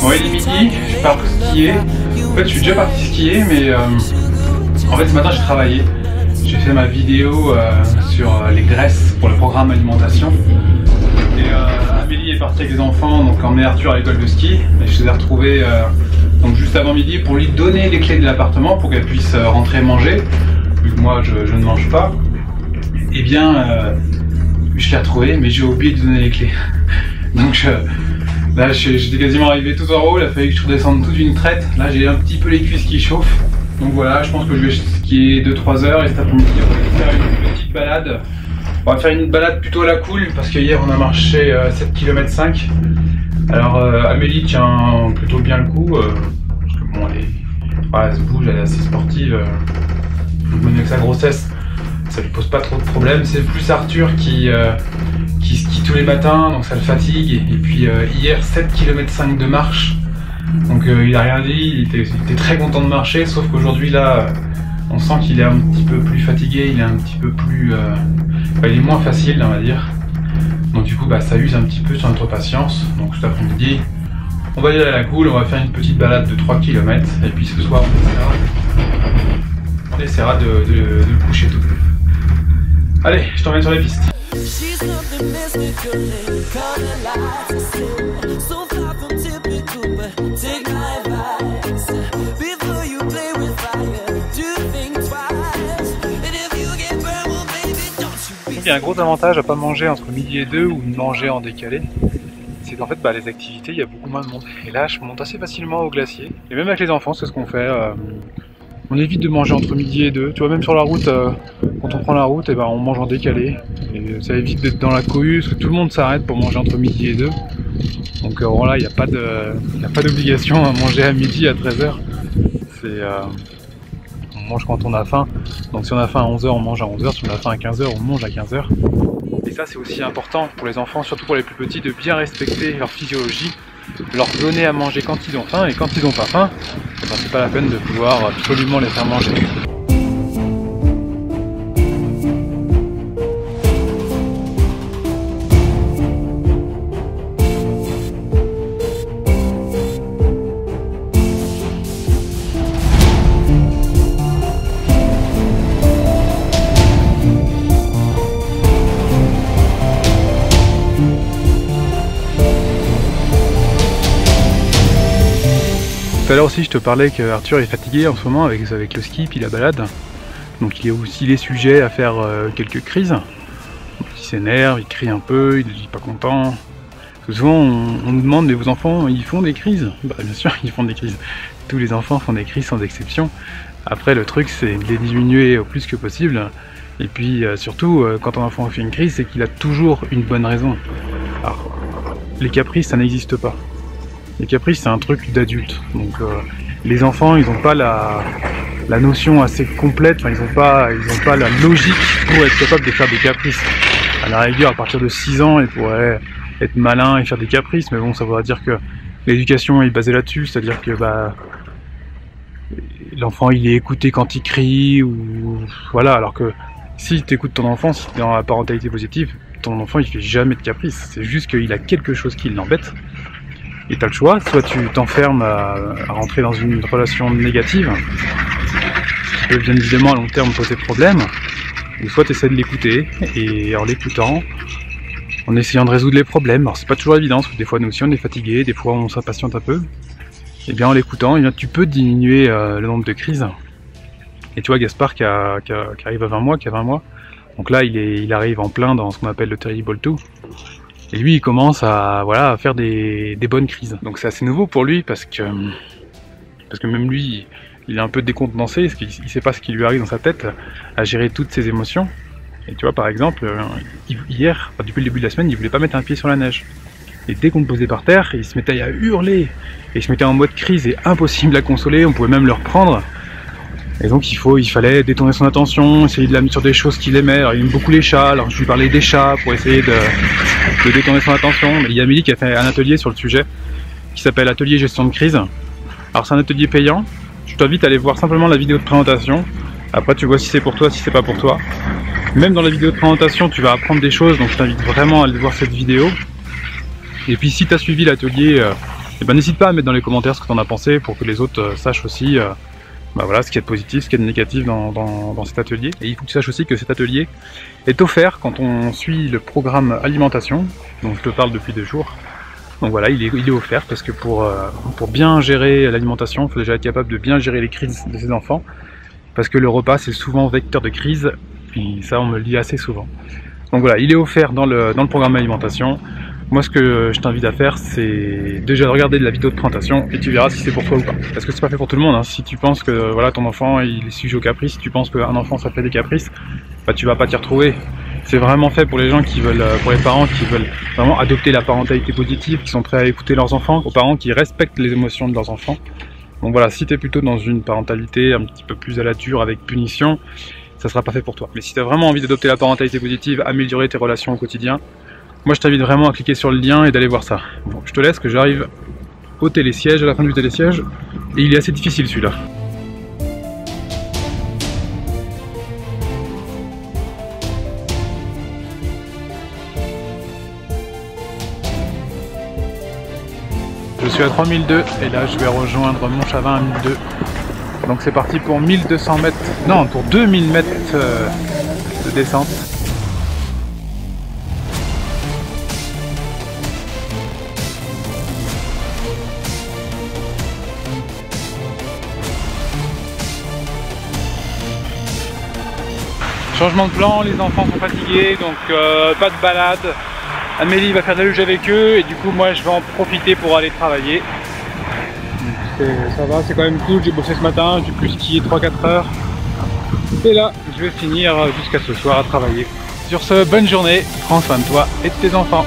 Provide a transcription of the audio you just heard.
Bon, il est midi, je pars skier. En fait, je suis déjà parti skier, mais en fait, ce matin, j'ai travaillé. J'ai fait ma vidéo sur les graisses pour le programme alimentation. Et Amélie est partie avec les enfants, donc emmener Arthur à l'école de ski. Et je les ai retrouvés donc juste avant midi pour lui donner les clés de l'appartement pour qu'elle puisse rentrer manger. Vu que moi, je ne mange pas. Et bien, je l'ai retrouvé, mais j'ai oublié de donner les clés. Donc là, j'étais quasiment arrivé tout en haut, il a fallu que je redescende toute une traite. Là, j'ai un petit peu les cuisses qui chauffent. Donc voilà, je pense que je vais skier 2-3 heures et cet après-midi, on va faire une petite balade. On va faire une balade plutôt à la cool parce que hier, on a marché 7,5 km. Alors, Amélie tient plutôt bien le coup. Parce que bon, elle se bouge, elle est assez sportive. Même avec sa grossesse, ça lui pose pas trop de problèmes. C'est plus Arthur qui skie tous les matins, donc ça le fatigue. Et puis hier, 7,5 km de marche. Donc il a rien dit, il était très content de marcher, sauf qu'aujourd'hui là, on sent qu'il est un petit peu plus fatigué, il est un petit peu plus... il est moins facile, on va dire. Donc du coup, ça use un petit peu sur notre patience. Donc cet après-midi, on va y aller à la cool, on va faire une petite balade de 3 km. Et puis ce soir, on essaiera de le coucher tout. Allez, je t'emmène sur les pistes. Il y a un gros avantage à pas manger entre midi et 2 ou de manger en décalé. C'est qu'en fait les activités, il y a beaucoup moins de monde. Et là je monte assez facilement au glacier. Et même avec les enfants, c'est ce qu'on fait. On évite de manger entre midi et 2. Tu vois, même sur la route, quand on prend la route, on mange en décalé. Et ça évite d'être dans la cohue, parce que tout le monde s'arrête pour manger entre midi et 2. Donc voilà, il n'y a pas d'obligation à manger à midi, à 13 h. On mange quand on a faim. Donc si on a faim à 11 h, on mange à 11 h. Si on a faim à 15 h, on mange à 15 h. Et ça, c'est aussi important pour les enfants, surtout pour les plus petits, de bien respecter leur physiologie. Leur donner à manger quand ils ont faim, et quand ils n'ont pas faim, c'est pas la peine de vouloir absolument les faire manger. Tout à l'heure aussi je te parlais qu'Arthur est fatigué en ce moment avec le ski puis la balade. Donc il y a aussi les sujets à faire quelques crises. Donc, il s'énerve, il crie un peu, il n'est pas content. Parce que souvent on nous demande, mais vos enfants ils font des crises? Bien sûr ils font des crises. Tous les enfants font des crises sans exception. Après le truc c'est de les diminuer au plus que possible. Et puis surtout quand un enfant fait une crise, c'est qu'il a toujours une bonne raison. Alors les caprices ça n'existe pas. Les caprices c'est un truc d'adulte, donc les enfants ils n'ont pas la notion assez complète, ils n'ont pas la logique pour être capable de faire des caprices. À la rigueur, à partir de 6 ans, ils pourraient être malins et faire des caprices, mais bon, ça voudrait dire que l'éducation est basée là-dessus, c'est-à-dire que l'enfant il est écouté quand il crie, ou voilà, alors que si tu écoutes ton enfant, si tu es dans la parentalité positive, ton enfant il fait jamais de caprices, c'est juste qu'il a quelque chose qui l'embête. Et tu as le choix, soit tu t'enfermes à rentrer dans une relation négative, ce qui peut bien évidemment à long terme poser problème, ou soit tu essaies de l'écouter, et en l'écoutant, en essayant de résoudre les problèmes. Alors c'est pas toujours évident, parce que des fois nous aussi on est fatigué, des fois on s'impatiente un peu, et bien en l'écoutant, tu peux diminuer le nombre de crises. Et tu vois Gaspard qui arrive à 20 mois, qui a 20 mois, donc là il arrive en plein dans ce qu'on appelle le Terrible 2. Et lui, il commence à faire des bonnes crises. Donc c'est assez nouveau pour lui parce que même lui, il est un peu décontenancé, parce qu'il ne sait pas ce qui lui arrive dans sa tête à gérer toutes ses émotions. Et tu vois, par exemple, hier, depuis le début de la semaine, il voulait pas mettre un pied sur la neige. Et dès qu'on le posait par terre, il se mettait à hurler. Et il se mettait en mode crise et impossible à consoler, on pouvait même le reprendre. Et donc il fallait détourner son attention, essayer de la mettre sur des choses qu'il aimait. Alors il aime beaucoup les chats, alors je lui parlais des chats pour essayer de détourner son attention. Mais il y a Amélie qui a fait un atelier sur le sujet, qui s'appelle Atelier Gestion de Crise. Alors c'est un atelier payant, je t'invite à aller voir simplement la vidéo de présentation. Après tu vois si c'est pour toi, si c'est pas pour toi. Même dans la vidéo de présentation tu vas apprendre des choses, donc je t'invite vraiment à aller voir cette vidéo. Et puis si tu as suivi l'atelier, Et ben n'hésite pas à mettre dans les commentaires ce que tu en as pensé pour que les autres sachent aussi voilà, ce qu'il y a de positif, ce qu'il y a de négatif dans cet atelier. Et il faut que tu saches aussi que cet atelier est offert quand on suit le programme alimentation, dont je te parle depuis 2 jours. Donc voilà, il est offert parce que pour bien gérer l'alimentation, il faut déjà être capable de bien gérer les crises de ses enfants. Parce que le repas, c'est souvent vecteur de crise, et ça on me le dit assez souvent. Donc voilà, il est offert dans le programme alimentation. Moi, ce que je t'invite à faire, c'est déjà de regarder de la vidéo de présentation et tu verras si c'est pour toi ou pas. Parce que c'est pas fait pour tout le monde, hein. Si tu penses que voilà, ton enfant il est sujet au caprice, si tu penses qu'un enfant ça fait des caprices, bah, tu vas pas t'y retrouver. C'est vraiment fait pour les gens qui veulent, pour les parents qui veulent vraiment adopter la parentalité positive, qui sont prêts à écouter leurs enfants, aux parents qui respectent les émotions de leurs enfants. Donc voilà, si tu es plutôt dans une parentalité un petit peu plus à la dure avec punition, ça sera pas fait pour toi. Mais si tu as vraiment envie d'adopter la parentalité positive, améliorer tes relations au quotidien, moi je t'invite vraiment à cliquer sur le lien et d'aller voir ça. Bon, je te laisse que j'arrive au télésiège, à la fin du télésiège, et il est assez difficile celui-là. Je suis à 3002 et là je vais rejoindre Montchavin à 1002. Donc c'est parti pour 1200 mètres, non pour 2000 mètres de descente. Changement de plan, les enfants sont fatigués donc pas de balade. Amélie va faire de la luge avec eux et du coup moi je vais en profiter pour aller travailler. Ça va, c'est quand même cool, j'ai bossé ce matin, j'ai pu skier 3-4 heures. Et là, je vais finir jusqu'à ce soir à travailler. Sur ce, bonne journée, prends soin de toi et de tes enfants.